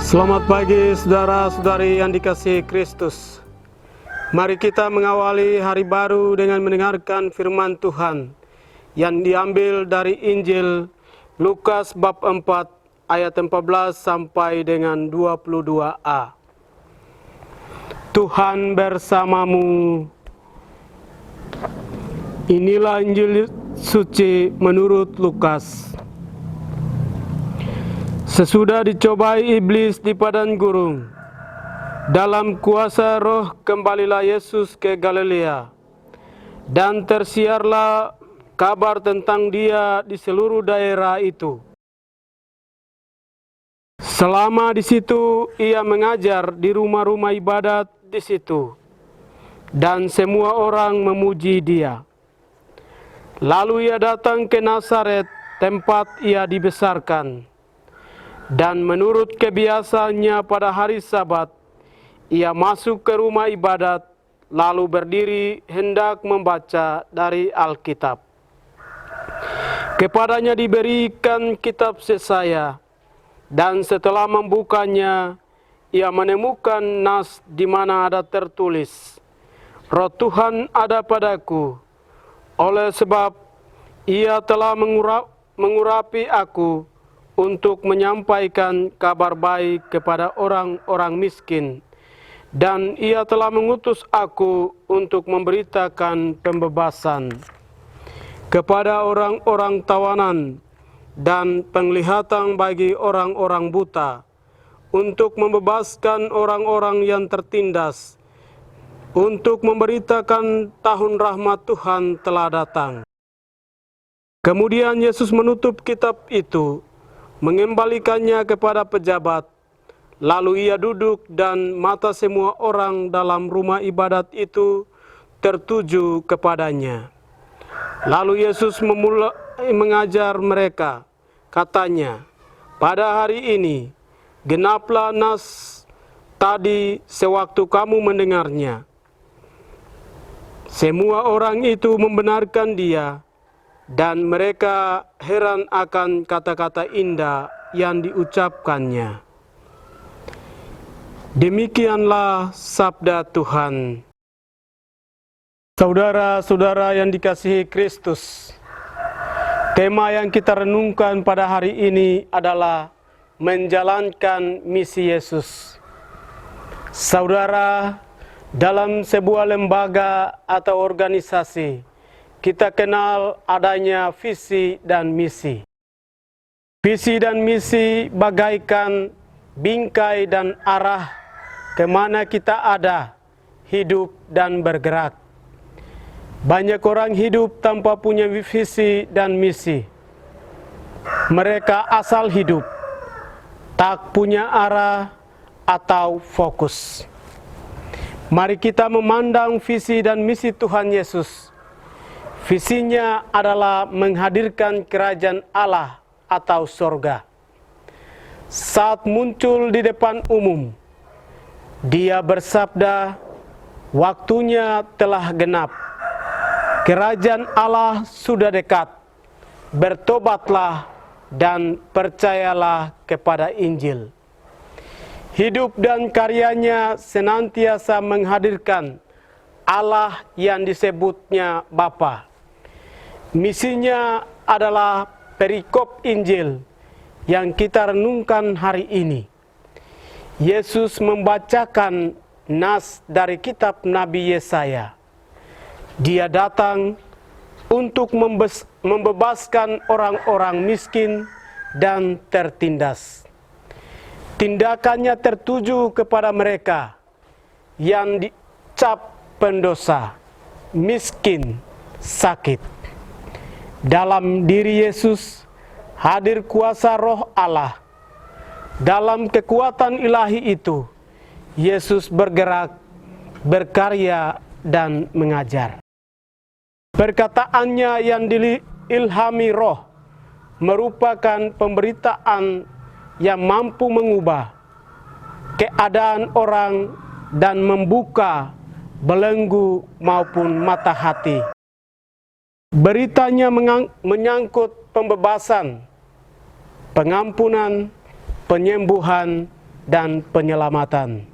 Selamat pagi saudara-saudari yang dikasihi Kristus. Mari kita mengawali hari baru dengan mendengarkan firman Tuhan yang diambil dari Injil Lukas bab 4 ayat 14 sampai dengan 22a. Tuhan bersamamu. Inilah Injil suci menurut Lukas. Sesudah dicobai iblis di padang gurun, dalam kuasa roh kembalilah Yesus ke Galilea, dan tersiarlah kabar tentang dia di seluruh daerah itu. Selama di situ ia mengajar di rumah-rumah ibadat di situ, dan semua orang memuji dia. Lalu ia datang ke Nazaret, tempat ia dibesarkan. Dan menurut kebiasaannya pada hari Sabat, ia masuk ke rumah ibadat, lalu berdiri hendak membaca dari Alkitab. Kepadanya diberikan kitab Yesaya, dan setelah membukanya, ia menemukan nas di mana ada tertulis, Roh Tuhan ada padaku, oleh sebab ia telah mengurapi aku, untuk menyampaikan kabar baik kepada orang-orang miskin, dan ia telah mengutus aku untuk memberitakan pembebasan kepada orang-orang tawanan dan penglihatan bagi orang-orang buta, untuk membebaskan orang-orang yang tertindas, untuk memberitakan tahun rahmat Tuhan telah datang. Kemudian Yesus menutup kitab itu, mengembalikannya kepada pejabat, lalu ia duduk dan mata semua orang dalam rumah ibadat itu tertuju kepadanya. Lalu Yesus memulai mengajar mereka, katanya, pada hari ini genaplah nas tadi sewaktu kamu mendengarnya. Semua orang itu membenarkan dia, dan mereka heran akan kata-kata indah yang diucapkannya. Demikianlah sabda Tuhan. Saudara-saudara yang dikasihi Kristus, tema yang kita renungkan pada hari ini adalah menjalankan misi Yesus. Saudara, dalam sebuah lembaga atau organisasi, kita kenal adanya visi dan misi. Visi dan misi bagaikan bingkai dan arah kemana kita ada, hidup dan bergerak. Banyak orang hidup tanpa punya visi dan misi. Mereka asal hidup, tak punya arah atau fokus. Mari kita memandang visi dan misi Tuhan Yesus. Visinya adalah menghadirkan kerajaan Allah atau sorga. Saat muncul di depan umum, dia bersabda, waktunya telah genap. Kerajaan Allah sudah dekat. Bertobatlah dan percayalah kepada Injil. Hidup dan karyanya senantiasa menghadirkan Allah yang disebutnya Bapa. Misinya adalah perikop Injil yang kita renungkan hari ini. Yesus membacakan nas dari kitab Nabi Yesaya. Dia datang untuk membebaskan orang-orang miskin dan tertindas. Tindakannya tertuju kepada mereka yang dicap pendosa, miskin, sakit. Dalam diri Yesus hadir kuasa Roh Allah. Dalam kekuatan ilahi itu, Yesus bergerak, berkarya, dan mengajar. Perkataannya yang diilhami Roh merupakan pemberitaan yang mampu mengubah keadaan orang dan membuka belenggu maupun mata hati. Beritanya menyangkut pembebasan, pengampunan, penyembuhan, dan penyelamatan.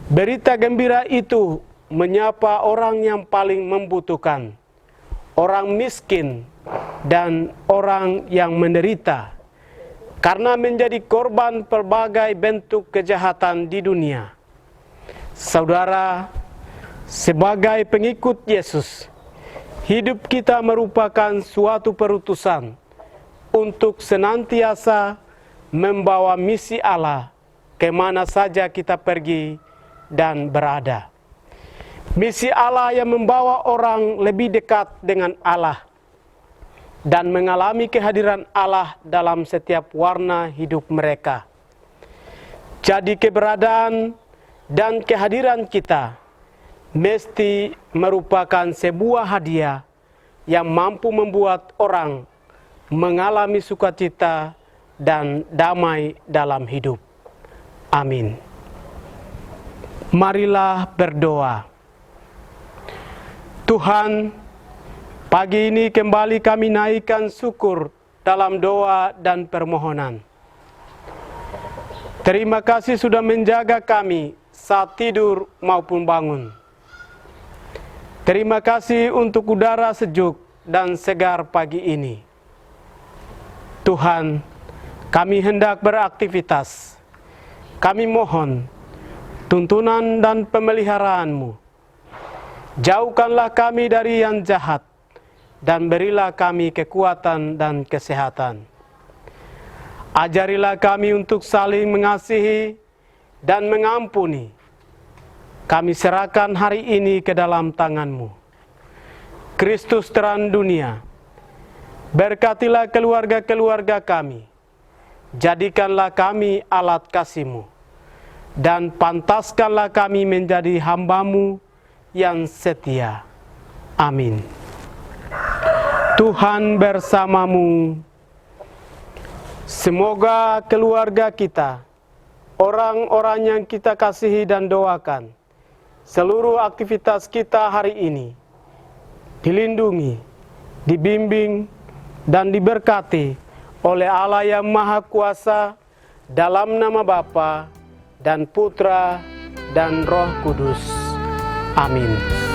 Berita gembira itu menyapa orang yang paling membutuhkan, orang miskin dan orang yang menderita, karena menjadi korban berbagai bentuk kejahatan di dunia. Saudara, sebagai pengikut Yesus, hidup kita merupakan suatu perutusan untuk senantiasa membawa misi Allah kemana saja kita pergi dan berada. Misi Allah yang membawa orang lebih dekat dengan Allah dan mengalami kehadiran Allah dalam setiap warna hidup mereka. Jadi keberadaan dan kehadiran kita mesti merupakan sebuah hadiah yang mampu membuat orang mengalami sukacita dan damai dalam hidup. Amin. Marilah berdoa. Tuhan, pagi ini kembali kami naikkan syukur dalam doa dan permohonan. Terima kasih sudah menjaga kami saat tidur maupun bangun. Terima kasih untuk udara sejuk dan segar pagi ini. Tuhan, kami hendak beraktivitas. Kami mohon tuntunan dan pemeliharaanmu. Jauhkanlah kami dari yang jahat dan berilah kami kekuatan dan kesehatan. Ajarilah kami untuk saling mengasihi dan mengampuni. Kami serahkan hari ini ke dalam tangan-Mu. Kristus terang dunia, berkatilah keluarga-keluarga kami. Jadikanlah kami alat kasih-Mu. Dan pantaskanlah kami menjadi hamba-Mu yang setia. Amin. Tuhan bersamamu. Semoga keluarga kita, orang-orang yang kita kasihi dan doakan, seluruh aktivitas kita hari ini dilindungi, dibimbing, dan diberkati oleh Allah yang Maha Kuasa dalam nama Bapa dan Putra dan Roh Kudus. Amin.